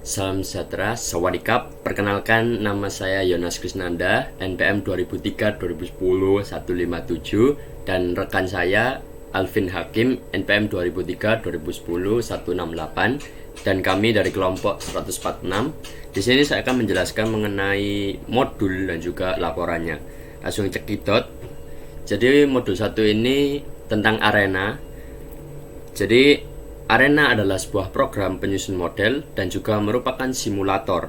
Salam sejahtera, sawadikap. Perkenalkan, nama saya Yonas Krisnanda, NPM 2003-2010-157, dan rekan saya Alvin Hakim, NPM 2003-2010-168, dan kami dari kelompok 146. Di sini saya akan menjelaskan mengenai modul dan juga laporannya. Langsung cekidot. Jadi modul 1 ini tentang arena. Jadi Arena adalah sebuah program penyusun model dan juga merupakan simulator.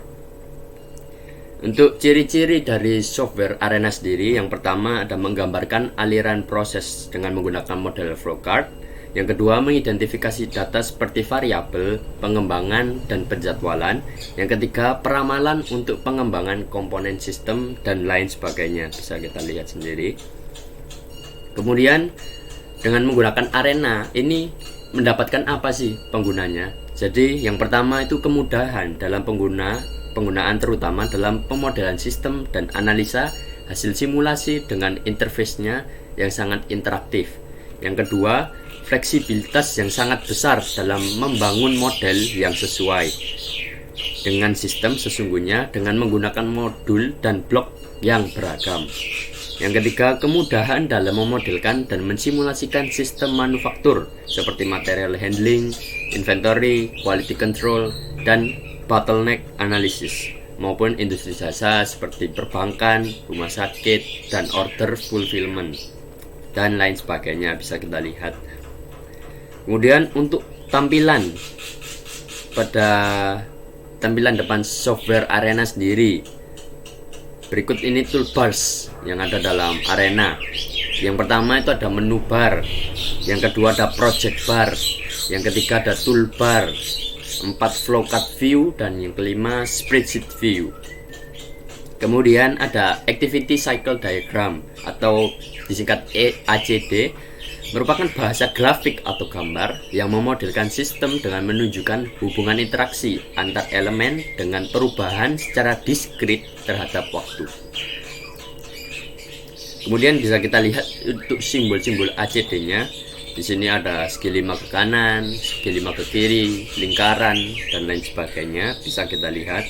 Untuk ciri-ciri dari software Arena sendiri, yang pertama ada menggambarkan aliran proses dengan menggunakan model flowchart. Yang kedua, mengidentifikasi data seperti variabel, pengembangan, dan penjadwalan. Yang ketiga, peramalan untuk pengembangan komponen sistem dan lain sebagainya. Bisa kita lihat sendiri. Kemudian, dengan menggunakan Arena ini mendapatkan apa sih penggunanya? Jadi yang pertama itu kemudahan dalam penggunaan terutama dalam pemodelan sistem dan analisa hasil simulasi dengan interface-nya yang sangat interaktif. Yang kedua, fleksibilitas yang sangat besar dalam membangun model yang sesuai dengan sistem sesungguhnya dengan menggunakan modul dan blok yang beragam. Yang ketiga, kemudahan dalam memodelkan dan mensimulasikan sistem manufaktur seperti material handling, inventory, quality control, dan bottleneck analysis maupun industri jasa seperti perbankan, rumah sakit, dan order fulfillment dan lain sebagainya bisa kita lihat. Kemudian untuk tampilan depan software Arena sendiri, berikut ini toolbars yang ada dalam Arena. Yang pertama itu ada menu bar, yang kedua ada project bar, yang ketiga ada toolbar, 4 flowchart view, dan yang kelima spreadsheet view. Kemudian ada activity cycle diagram atau disingkat ACD, merupakan bahasa grafik atau gambar yang memodelkan sistem dengan menunjukkan hubungan interaksi antar elemen dengan perubahan secara diskrit terhadap waktu. Kemudian bisa kita lihat untuk simbol-simbol ACD-nya. Di sini ada segi 5 ke kanan, segi 5 ke kiri, lingkaran, dan lain sebagainya. Bisa kita lihat.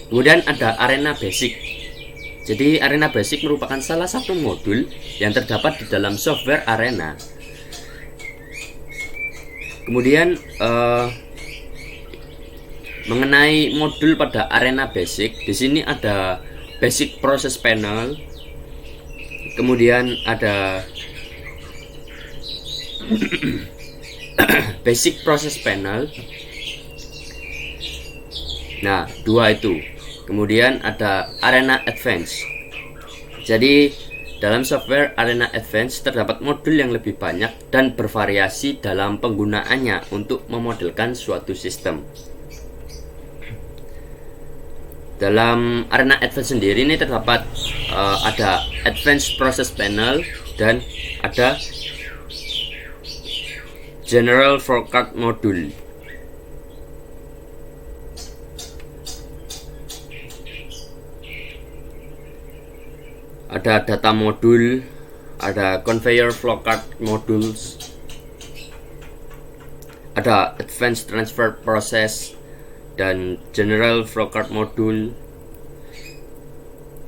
Kemudian ada Arena Basic. Jadi Arena Basic merupakan salah satu modul yang terdapat di dalam software Arena. Kemudian mengenai modul pada Arena Basic, di sini ada Basic Process Panel. Kemudian ada Basic Process Panel. Nah, dua itu. Kemudian ada Arena Advance. Jadi dalam software Arena Advance terdapat modul yang lebih banyak dan bervariasi dalam penggunaannya untuk memodelkan suatu sistem. Dalam Arena Advance sendiri ini terdapat ada Advanced Process Panel dan ada General Flowchart Module. Ada data modul, ada conveyor flowchart modules, ada advanced transfer process dan general flowchart module.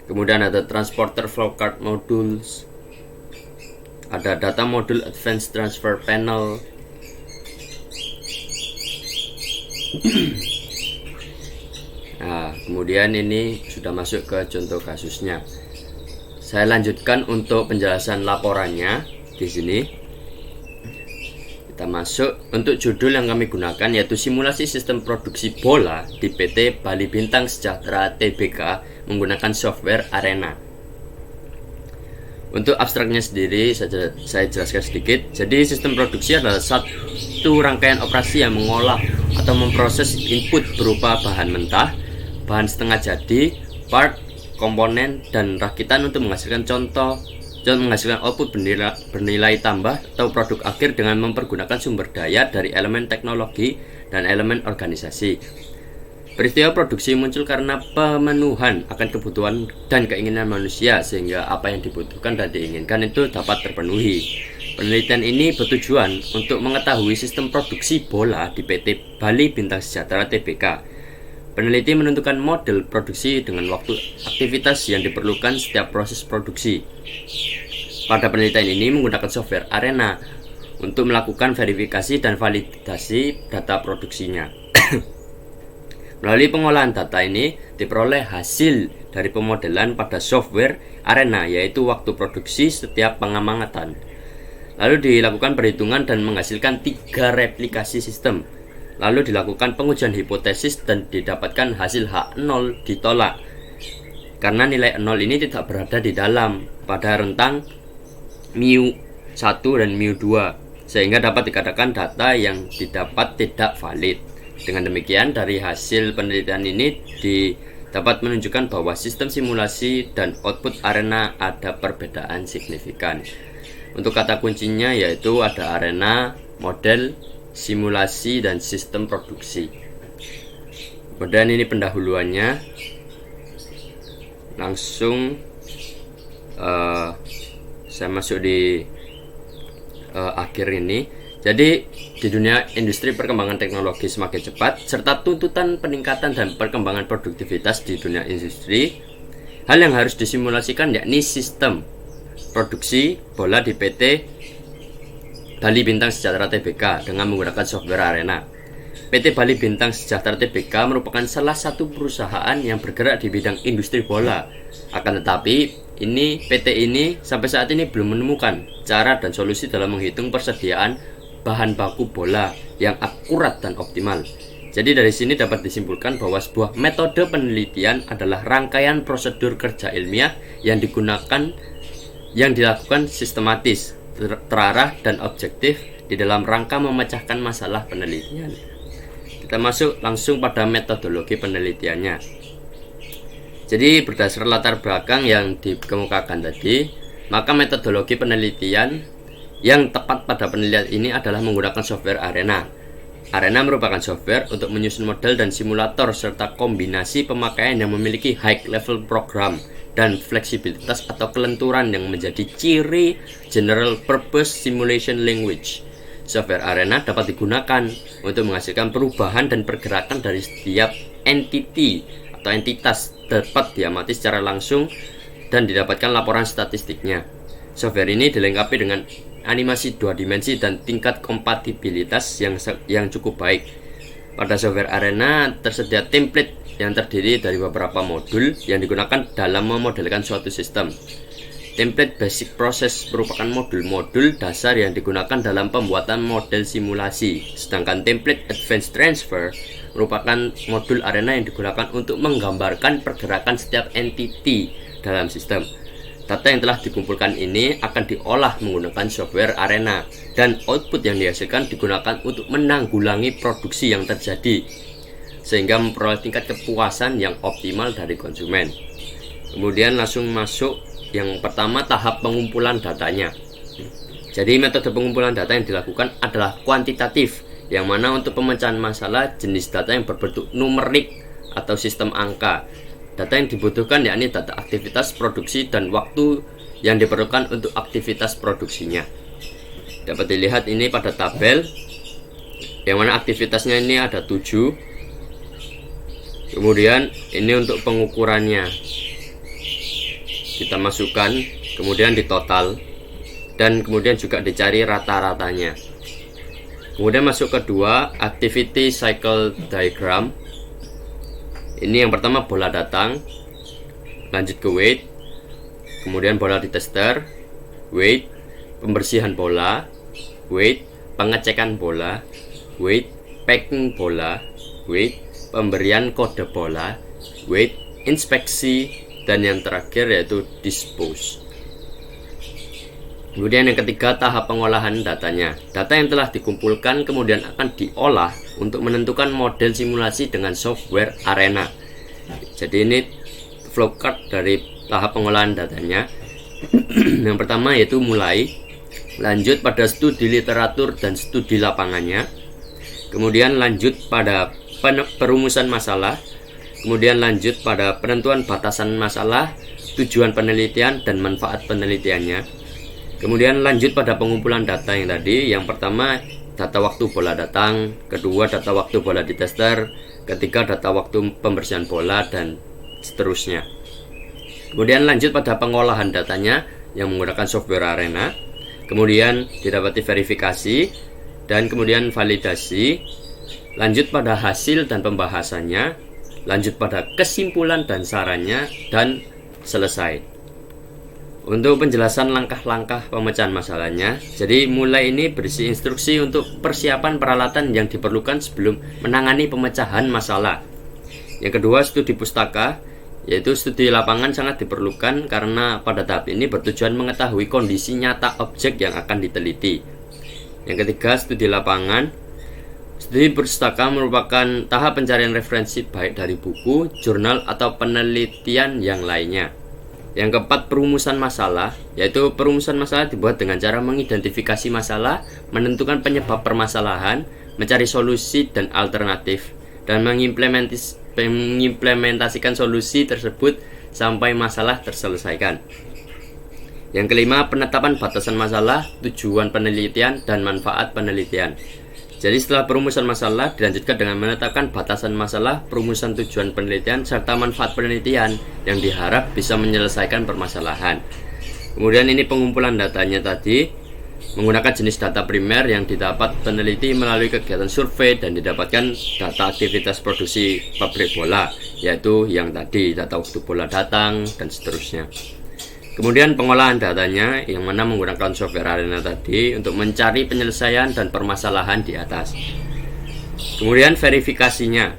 Kemudian ada transporter flowchart modules, ada data module advanced transfer panel. Nah, kemudian ini sudah masuk ke contoh kasusnya. Saya lanjutkan untuk penjelasan laporannya di sini. Kita masuk untuk judul yang kami gunakan yaitu simulasi sistem produksi bola di PT Bali Bintang Sejahtera Tbk menggunakan software Arena. Untuk abstraknya sendiri saya jelaskan sedikit. Jadi sistem produksi adalah satu rangkaian operasi yang mengolah atau memproses input berupa bahan mentah, bahan setengah jadi, part, komponen, dan rakitan untuk menghasilkan menghasilkan output bernilai tambah atau produk akhir dengan mempergunakan sumber daya dari elemen teknologi dan elemen organisasi. Peristiwa produksi muncul karena pemenuhan akan kebutuhan dan keinginan manusia sehingga apa yang dibutuhkan dan diinginkan itu dapat terpenuhi. Penelitian ini bertujuan untuk mengetahui sistem produksi bola di PT Bali Bintang Sejahtera Tbk. Peneliti menentukan model produksi dengan waktu aktivitas yang diperlukan setiap proses produksi. Pada penelitian ini menggunakan software Arena untuk melakukan verifikasi dan validasi data produksinya. Melalui pengolahan data ini diperoleh hasil dari pemodelan pada software Arena, yaitu waktu produksi setiap pengamatan. Lalu dilakukan perhitungan dan menghasilkan 3 replikasi sistem. Lalu dilakukan pengujian hipotesis dan didapatkan hasil H0 ditolak karena nilai 0 ini tidak berada di dalam pada rentang μ1 dan μ2, sehingga dapat dikatakan data yang didapat tidak valid. Dengan demikian, dari hasil penelitian ini dapat menunjukkan bahwa sistem simulasi dan output Arena ada perbedaan signifikan. Untuk kata kuncinya yaitu ada Arena, model, simulasi, dan sistem produksi. Kemudian ini pendahuluannya. Langsung saya masuk di akhir ini. Jadi di dunia industri perkembangan teknologi semakin cepat serta tuntutan peningkatan dan perkembangan produktivitas di dunia industri, hal yang harus disimulasikan yakni sistem produksi bola di PT Bali Bintang Sejahtera Tbk dengan menggunakan software Arena. PT Bali Bintang Sejahtera Tbk merupakan salah satu perusahaan yang bergerak di bidang industri bola. Akan tetapi, PT ini sampai saat ini belum menemukan cara dan solusi dalam menghitung persediaan bahan baku bola yang akurat dan optimal. Jadi dari sini dapat disimpulkan bahwa sebuah metode penelitian adalah rangkaian prosedur kerja ilmiah yang dilakukan sistematis, terarah, dan objektif di dalam rangka memecahkan masalah penelitian. Kita masuk langsung pada metodologi penelitiannya. Jadi berdasarkan latar belakang yang dikemukakan tadi, maka metodologi penelitian yang tepat pada penelitian ini adalah menggunakan software Arena. Arena merupakan software untuk menyusun model dan simulator serta kombinasi pemakaian yang memiliki high level program dan fleksibilitas atau kelenturan yang menjadi ciri general purpose simulation language. Software Arena dapat digunakan untuk menghasilkan perubahan dan pergerakan dari setiap entity atau entitas dapat diamati secara langsung dan didapatkan laporan statistiknya. Software ini dilengkapi dengan animasi 2 dimensi dan tingkat kompatibilitas yang cukup baik. Pada software Arena tersedia template yang terdiri dari beberapa modul yang digunakan dalam memodelkan suatu sistem. Template basic process merupakan modul-modul dasar yang digunakan dalam pembuatan model simulasi, sedangkan template advanced transfer merupakan modul Arena yang digunakan untuk menggambarkan pergerakan setiap entity dalam sistem. Data yang telah dikumpulkan ini akan diolah menggunakan software Arena dan output yang dihasilkan digunakan untuk menanggulangi produksi yang terjadi sehingga memperoleh tingkat kepuasan yang optimal dari konsumen. Kemudian langsung masuk yang pertama, tahap pengumpulan datanya. Jadi metode pengumpulan data yang dilakukan adalah kuantitatif, yang mana untuk pemecahan masalah jenis data yang berbentuk numerik atau sistem angka. Data yang dibutuhkan yakni data aktivitas produksi dan waktu yang diperlukan untuk aktivitas produksinya. Dapat dilihat ini pada tabel, yang mana aktivitasnya ini ada 7. Kemudian ini untuk pengukurannya, kita masukkan, kemudian ditotal, dan kemudian juga dicari rata-ratanya. Kemudian masuk kedua, activity cycle diagram. Ini yang pertama bola datang, lanjut ke wait, kemudian bola di tester, wait, pembersihan bola, wait, pengecekan bola, wait, packing bola, wait, pemberian kode bola, wait, inspeksi, dan yang terakhir yaitu dispose. Kemudian yang ketiga, tahap pengolahan datanya. Data yang telah dikumpulkan kemudian akan diolah untuk menentukan model simulasi dengan software Arena. Jadi ini flowchart dari tahap pengolahan datanya. Yang pertama yaitu mulai, lanjut pada studi literatur dan studi lapangannya, kemudian lanjut pada perumusan masalah, kemudian lanjut pada penentuan batasan masalah, tujuan penelitian dan manfaat penelitiannya. Kemudian lanjut pada pengumpulan data yang tadi. Yang pertama data waktu bola datang, kedua data waktu bola di tester, ketiga data waktu pembersihan bola, dan seterusnya. Kemudian lanjut pada pengolahan datanya yang menggunakan software Arena. Kemudian didapati verifikasi dan kemudian validasi. Lanjut pada hasil dan pembahasannya, lanjut pada kesimpulan dan sarannya, dan selesai. Untuk penjelasan langkah-langkah pemecahan masalahnya, jadi mulai ini berisi instruksi untuk persiapan peralatan yang diperlukan sebelum menangani pemecahan masalah. Yang kedua, studi pustaka, yaitu studi lapangan sangat diperlukan karena pada tahap ini bertujuan mengetahui kondisi nyata objek yang akan diteliti. Yang ketiga, studi lapangan. Studi pustaka merupakan tahap pencarian referensi baik dari buku, jurnal, atau penelitian yang lainnya. Yang keempat, perumusan masalah, yaitu perumusan masalah dibuat dengan cara mengidentifikasi masalah, menentukan penyebab permasalahan, mencari solusi dan alternatif, dan mengimplementasikan solusi tersebut sampai masalah terselesaikan. Yang kelima, penetapan batasan masalah, tujuan penelitian, dan manfaat penelitian. Jadi setelah perumusan masalah dilanjutkan dengan menetapkan batasan masalah, perumusan tujuan penelitian, serta manfaat penelitian yang diharap bisa menyelesaikan permasalahan. Kemudian ini pengumpulan datanya tadi menggunakan jenis data primer yang didapat peneliti melalui kegiatan survei dan didapatkan data aktivitas produksi pabrik bola, yaitu yang tadi data waktu bola datang dan seterusnya. Kemudian pengolahan datanya yang mana menggunakan software Arena tadi untuk mencari penyelesaian dan permasalahan di atas. Kemudian verifikasinya.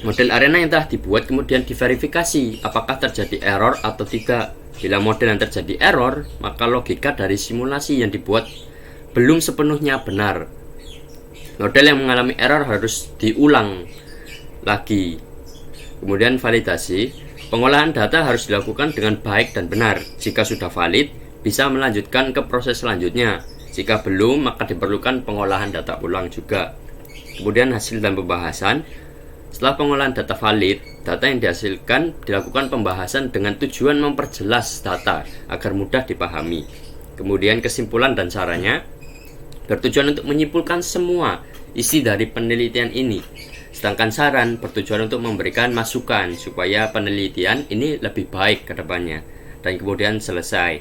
Model Arena yang telah dibuat kemudian diverifikasi apakah terjadi error atau tidak. Bila model yang terjadi error, maka logika dari simulasi yang dibuat belum sepenuhnya benar. Model yang mengalami error harus diulang lagi. Kemudian validasi. Pengolahan data harus dilakukan dengan baik dan benar. Jika sudah valid, bisa melanjutkan ke proses selanjutnya. Jika belum, maka diperlukan pengolahan data ulang juga. Kemudian hasil dan pembahasan. Setelah pengolahan data valid, data yang dihasilkan dilakukan pembahasan dengan tujuan memperjelas data agar mudah dipahami. Kemudian kesimpulan dan sarannya bertujuan untuk menyimpulkan semua isi dari penelitian ini. Sedangkan saran bertujuan untuk memberikan masukan supaya penelitian ini lebih baik ke depannya. Dan kemudian selesai.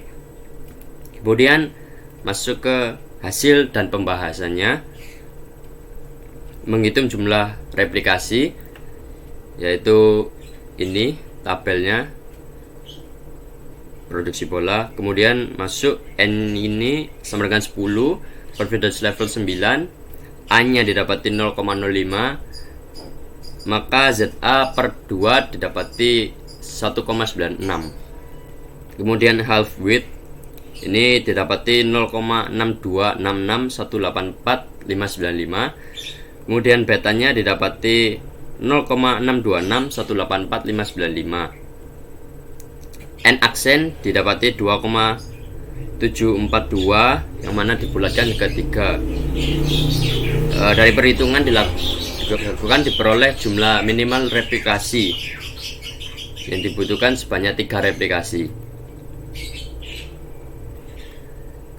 Kemudian masuk ke hasil dan pembahasannya. Menghitung jumlah replikasi, yaitu ini tabelnya produksi bola. Kemudian masuk N ini sama dengan 10, confidence level 9, A nya didapati 0,05, maka ZA per 2 didapati 1,96. Kemudian half width ini didapati 0,6266184595. Kemudian betanya didapati 0,626184595. N aksen didapati 2,742 yang mana dibulatkan ke 3. Dari perhitungan dilakukan diperoleh jumlah minimal replikasi yang dibutuhkan sebanyak 3 replikasi.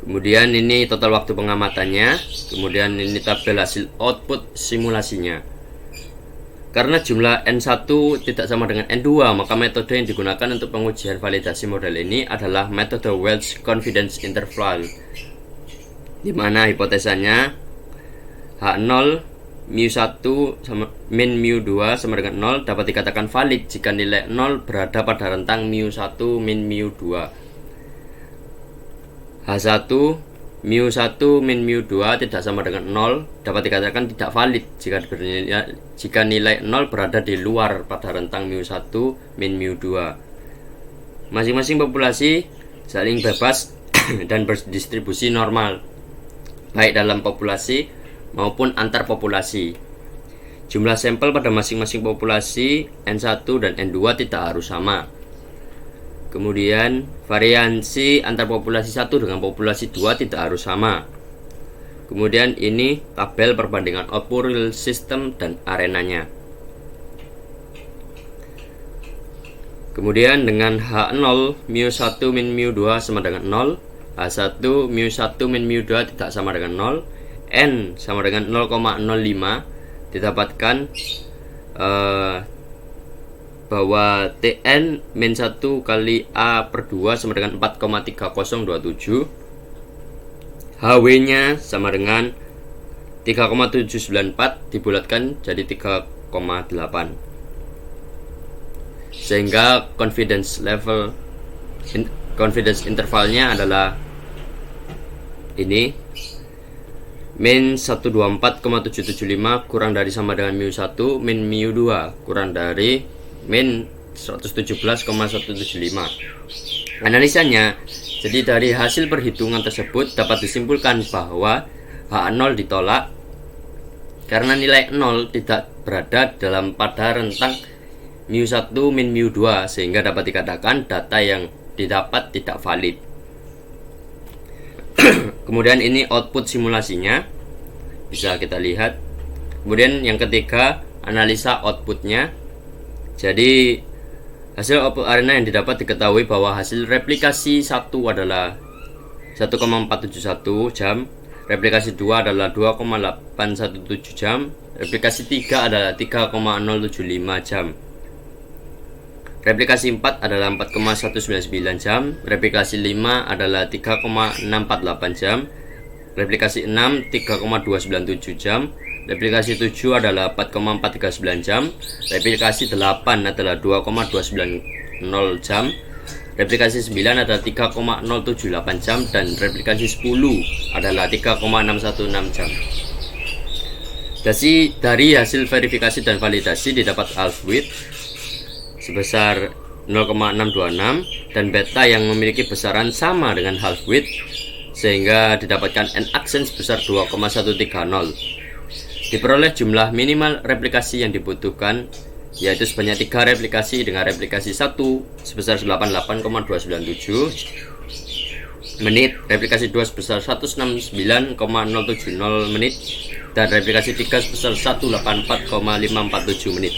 Kemudian ini total waktu pengamatannya. Kemudian ini tabel hasil output simulasinya. Karena jumlah N1 tidak sama dengan N2, maka metode yang digunakan untuk pengujian validasi model ini adalah metode Welch Confidence Interval, di mana hipotesanya H0 mu1 sama min mu2 sama dengan 0 dapat dikatakan valid jika nilai 0 berada pada rentang mu1 min mu2. H1 mu1 min mu2 tidak sama dengan 0 dapat dikatakan tidak valid jika nilai 0 berada di luar pada rentang mu1 min mu2. Masing-masing populasi saling bebas dan berdistribusi normal baik dalam populasi maupun antar populasi. Jumlah sampel pada masing-masing populasi N1 dan N2 tidak harus sama. Kemudian variansi antar populasi 1 dengan populasi 2 tidak harus sama. Kemudian ini tabel perbandingan output real system dan arenanya. Kemudian dengan H0 mu1 min mu2 sama dengan 0, H1 mu1 min mu2 tidak sama dengan 0, N sama dengan 0,05, didapatkan bahwa Tn min 1 kali A per 2 sama dengan 4,3027, HW nya sama dengan 3,794 dibulatkan jadi 3,8, sehingga confidence intervalnya adalah ini, min 124,775 kurang dari sama dengan mu1 min mu2 kurang dari min 117,175. Analisanya, jadi dari hasil perhitungan tersebut dapat disimpulkan bahwa H0 ditolak karena nilai 0 tidak berada pada rentang mu1 min mu2, sehingga dapat dikatakan data yang didapat tidak valid. Kemudian ini output simulasinya, bisa kita lihat. Kemudian yang ketiga, analisa outputnya. Jadi hasil output arena yang didapat diketahui bahwa hasil replikasi 1 adalah 1,471 jam, replikasi 2 adalah 2,817 jam, replikasi 3 adalah 3,075 jam, replikasi 4 adalah 4,199 jam, replikasi 5 adalah 3,648 jam, replikasi 6 3,297 jam, replikasi 7 adalah 4,439 jam, replikasi 8 adalah 2,290 jam, replikasi 9 adalah 3,078 jam, dan replikasi 10 adalah 3,616 jam. Jadi dari hasil verifikasi dan validasi didapat half width sebesar 0,626 dan beta yang memiliki besaran sama dengan half width, sehingga didapatkan n aksen sebesar 2,130. Diperoleh jumlah minimal replikasi yang dibutuhkan, yaitu sebanyak 3 replikasi dengan replikasi 1 sebesar 88,297 menit, replikasi 2 sebesar 169,070 menit, dan replikasi 3 sebesar 184,547 menit,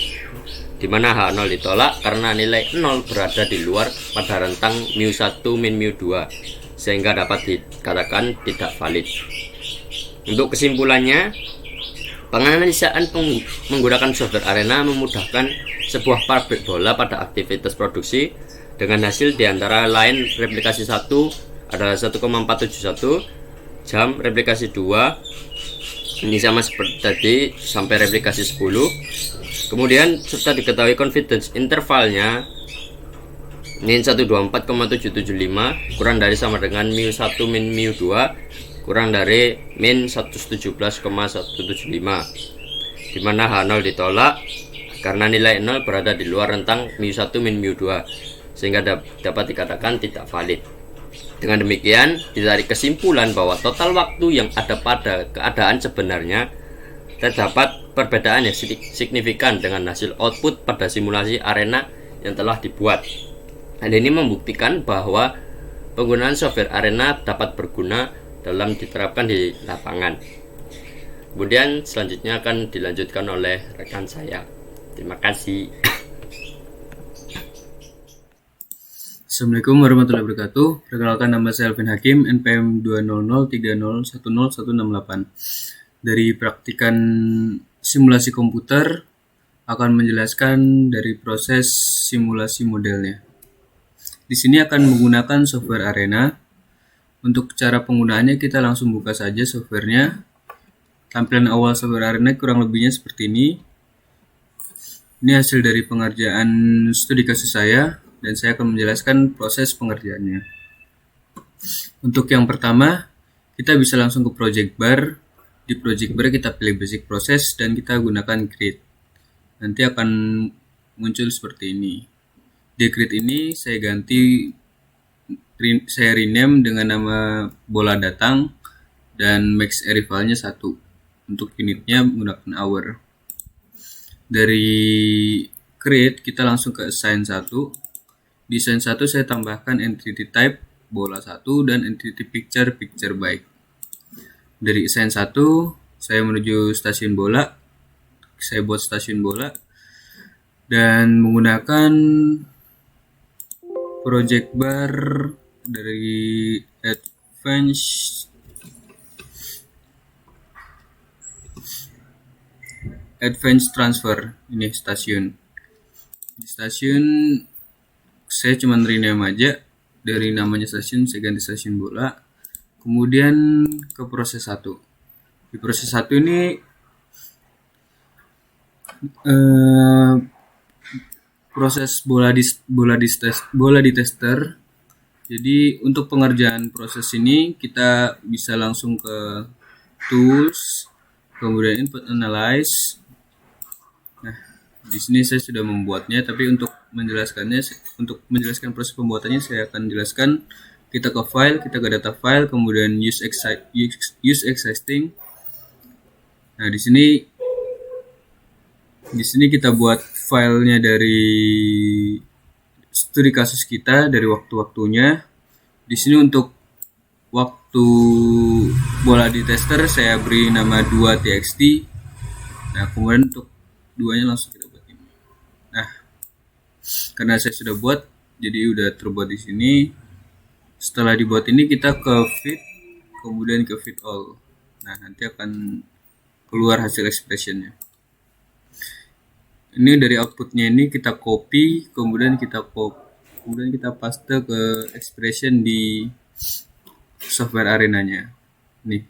di mana H0 ditolak karena nilai 0 berada di luar pada rentang mu1 min mu2, sehingga dapat dikatakan tidak valid. Untuk kesimpulannya, penganalisaan menggunakan software arena memudahkan sebuah pabrik bola pada aktivitas produksi dengan hasil diantara lain replikasi 1 adalah 1,471 jam, replikasi 2 ini sama seperti tadi sampai replikasi 10. Kemudian serta diketahui confidence intervalnya min 124,775 kurang dari sama dengan mu1 min mu2 kurang dari min 117,175, di mana H0 ditolak karena nilai 0 berada di luar rentang mu1 min mu2, sehingga dapat dikatakan tidak valid. Dengan demikian, ditarik kesimpulan bahwa total waktu yang ada pada keadaan sebenarnya terdapat perbedaan yang signifikan dengan hasil output pada simulasi arena yang telah dibuat. Hal ini membuktikan bahwa penggunaan software arena dapat berguna dalam diterapkan di lapangan. Kemudian selanjutnya akan dilanjutkan oleh rekan saya. Terima kasih. Assalamualaikum warahmatullahi wabarakatuh. Perkenalkan, nama saya Alvin Hakim, NPM 20030101068. Dari praktikan simulasi komputer akan menjelaskan dari proses simulasi modelnya. Di sini akan menggunakan software arena. Untuk cara penggunaannya kita langsung buka saja softwarenya. Tampilan awal software arena kurang lebihnya seperti ini. Ini hasil dari pengerjaan studi kasus saya, dan saya akan menjelaskan proses pengerjaannya. Untuk yang pertama, kita bisa langsung ke project bar. Di project bar kita pilih basic process dan kita gunakan create. Nanti akan muncul seperti ini. Di create ini saya rename dengan nama bola datang dan max area file-nya 1. Untuk unitnya menggunakan hour. Dari create kita langsung ke assign 1. Di assign 1 saya tambahkan entity type bola 1 dan entity picture byte. Dari assign 1 saya menuju stasiun bola. Saya buat stasiun bola dan menggunakan project bar dari add advance transfer. Ini stasiun. Di stasiun saya cuma rename aja, dari namanya stasiun saya ganti stasiun bola. Kemudian ke proses 1. Di proses 1 ini proses bola di tester. Jadi untuk pengerjaan proses ini kita bisa langsung ke tools, kemudian input analyze. Nah, di sini saya sudah membuatnya, tapi untuk menjelaskan proses pembuatannya saya akan jelaskan. Kita ke file, kita ke data file, kemudian use existing. Nah, di sini kita buat filenya dari studi kasus kita, dari waktu-waktunya. Di sini untuk waktu bola di tester saya beri nama 2txt. Nah, kemudian untuk duanya langsung kita buat ini. Nah, karena saya sudah buat, jadi udah terbuat di sini. Setelah dibuat ini kita ke fit, kemudian ke fit all. Nah, nanti akan keluar hasil expressionnya. Ini dari outputnya ini kita copy, kemudian kita paste ke expression di software arenanya. Nih,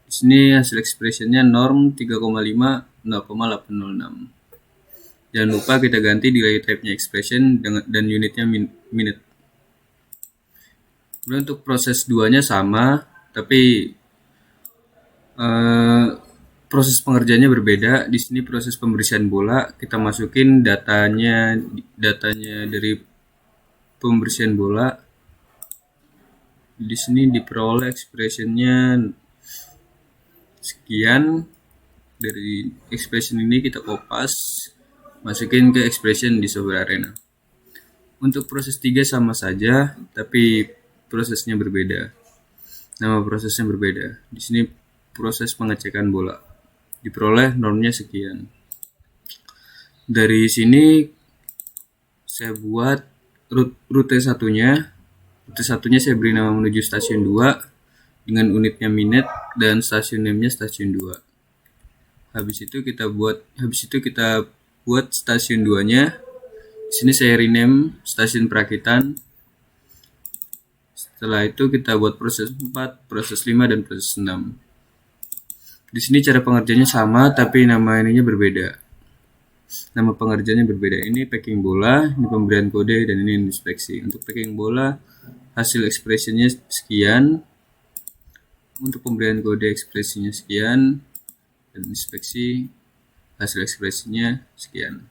di sini hasil expressionnya norm 3,5 0,806. Jangan lupa kita ganti delay type-nya expression dan unitnya minute. Kemudian untuk proses 2-nya sama, tapi proses pengerjaannya berbeda. Di sini proses pembersihan bola, kita masukin datanya dari pembersihan bola. Di sini diperoleh expressionnya sekian. Dari expression ini kita kopas, masukin ke expression di software arena. Untuk proses 3 sama saja, tapi prosesnya berbeda. Nama prosesnya berbeda. Di sini proses pengecekan bola. Diperoleh normnya sekian. Dari sini saya buat rute satunya. Rute satunya saya beri nama menuju stasiun 2 dengan unitnya minute dan stasiun name-nya stasiun 2. Habis itu kita buat stasiun 2-nya. Di sini saya rename stasiun perakitan. Setelah itu kita buat proses 4, proses 5 dan proses 6. Di sini cara pengerjaannya sama, tapi nama ininya berbeda. Nama pengerjaannya berbeda. Ini packing bola, ini pemberian kode, dan ini inspeksi. Untuk packing bola, hasil ekspresinya sekian. Untuk pemberian kode ekspresinya sekian, dan inspeksi hasil ekspresinya sekian.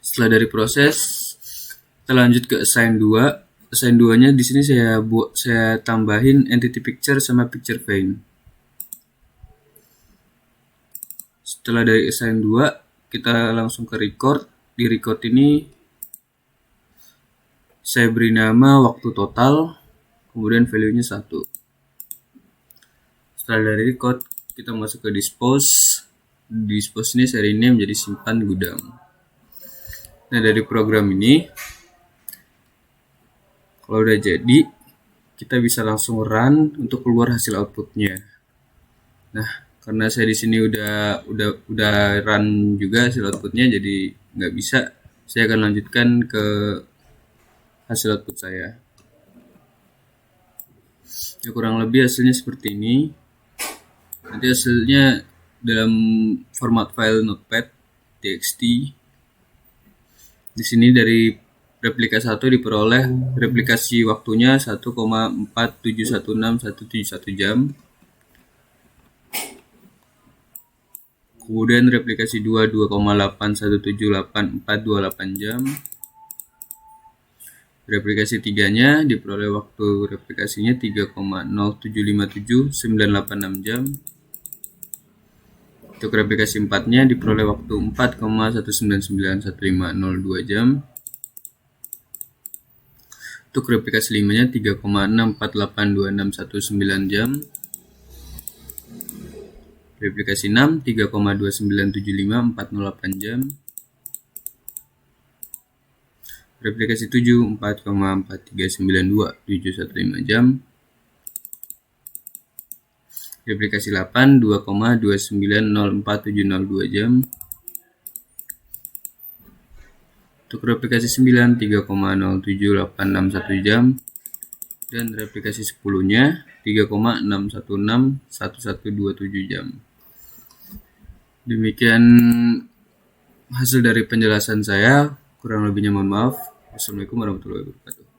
Setelah dari proses, kita lanjut ke assign 2. Assign 2-nya di sini saya tambahin entity picture sama picture vein. Setelah dari assign 2, kita langsung ke record. Di record ini saya beri nama waktu total, kemudian value-nya 1. Setelah dari record, kita masuk ke dispose. Dispose ini saya rename menjadi simpan gudang. Nah, dari program ini, kalau udah jadi, kita bisa langsung run untuk keluar hasil outputnya. Nah, karena saya di sini udah run juga hasil outputnya, jadi nggak bisa. Saya akan lanjutkan ke hasil output saya. Ya, kurang lebih hasilnya seperti ini. Nanti hasilnya dalam format file notepad txt. Di sini dari replika 1 diperoleh replikasi waktunya 1,471617 jam. Kemudian replikasi 2 2,8178428 jam. Replikasi 3-nya diperoleh waktu replikasinya 3,0757986 jam. Untuk replikasi 4-nya diperoleh waktu 4,1991502 jam. Untuk replikasi 5-nya 3,6482619 jam. Replikasi 6 3,2975408 jam. Replikasi 7 4,4392 715 jam. Replikasi 8 2,2904 jam. Untuk replikasi 9 3,078661 jam. Dan replikasi 10-nya 3,6161127 jam. Demikian hasil dari penjelasan saya. Kurang lebihnya mohon maaf. Wassalamualaikum warahmatullahi wabarakatuh.